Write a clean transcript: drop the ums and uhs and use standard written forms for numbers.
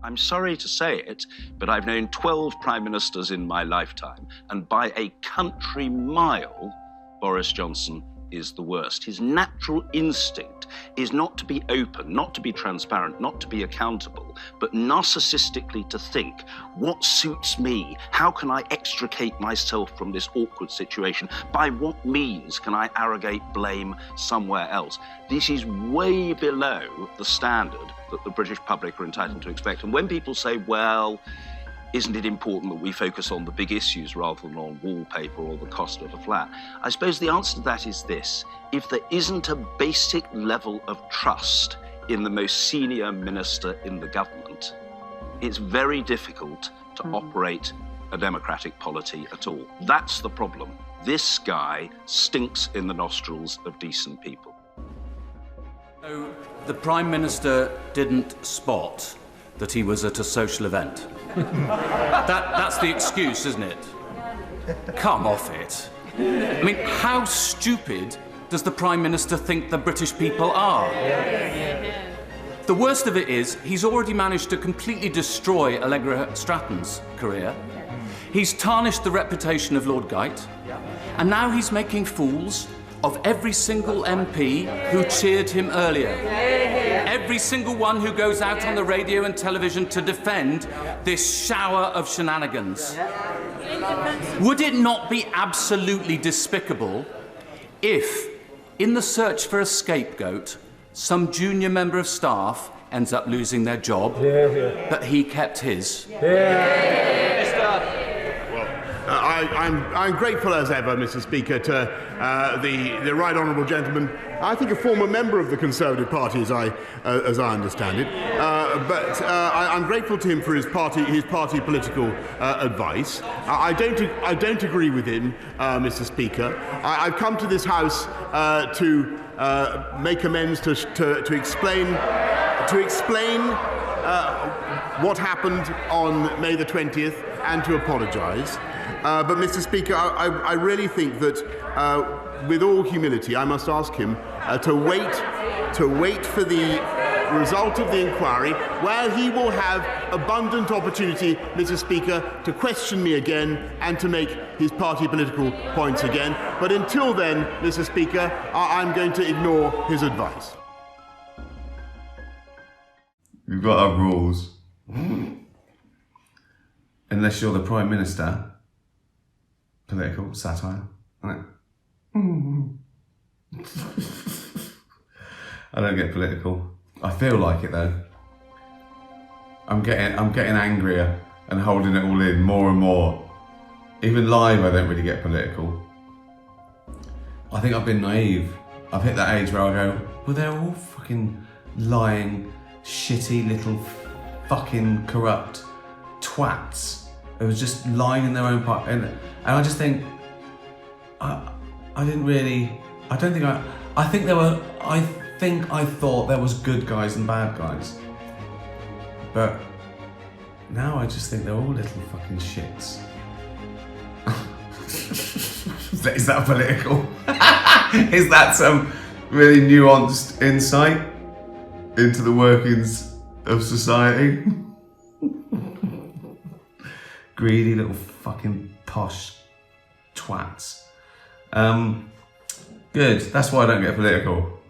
I'm sorry to say it, but I've known 12 prime ministers in my lifetime, and by a country mile, Boris Johnson is the worst. His natural instinct is not to be open, not to be transparent, not to be accountable, but narcissistically to think, what suits me? How can I extricate myself from this awkward situation? By what means can I arrogate blame somewhere else? This is way below the standard that the British public are entitled to expect. And when people say, well, isn't it important that we focus on the big issues rather than on wallpaper or the cost of a flat? I suppose the answer to that is this. If there isn't a basic level of trust in the most senior minister in the government, it's very difficult to operate a democratic polity at all. That's the problem. This guy stinks in the nostrils of decent people. So the Prime Minister didn't spot that he was at a social event. That's the excuse, isn't it? Come off it. I mean, how stupid does the Prime Minister think the British people are? The worst of it is, he's already managed to completely destroy Allegra Stratton's career. He's tarnished the reputation of Lord Geit, and now he's making fools of every single MP who cheered him earlier. Every single one who goes out on the radio and television to defend this shower of shenanigans. Would it not be absolutely despicable if, in the search for a scapegoat, some junior member of staff ends up losing their job, but he kept his? I'm grateful as ever, Mr. Speaker, to the right honourable gentleman. I think a former member of the Conservative Party, as I understand it. But I'm grateful to him for his party political advice. I don't agree with him, Mr. Speaker. I've come to this House to make amends, to explain what happened on May the 20th and to apologise. But, Mr. Speaker, I really think that, with all humility, I must ask him to wait for the result of the inquiry, where he will have abundant opportunity, Mr. Speaker, to question me again and to make his party political points again. But until then, Mr. Speaker, I'm going to ignore his advice. We've got our rules. Unless you're the Prime Minister. Political satire, isn't it? I don't get political. I feel like it though. I'm getting angrier and holding it all in more and more. Even live, I don't really get political. I think I've been naive. I've hit that age where I go, well, they're all fucking lying, shitty little fucking corrupt twats. It was just lying in their own part, and I just think, I thought there was good guys and bad guys, but now I just think they're all little fucking shits. Is that political? Is that some really nuanced insight into the workings of society? Greedy little fucking posh twats. Good, that's why I don't get political.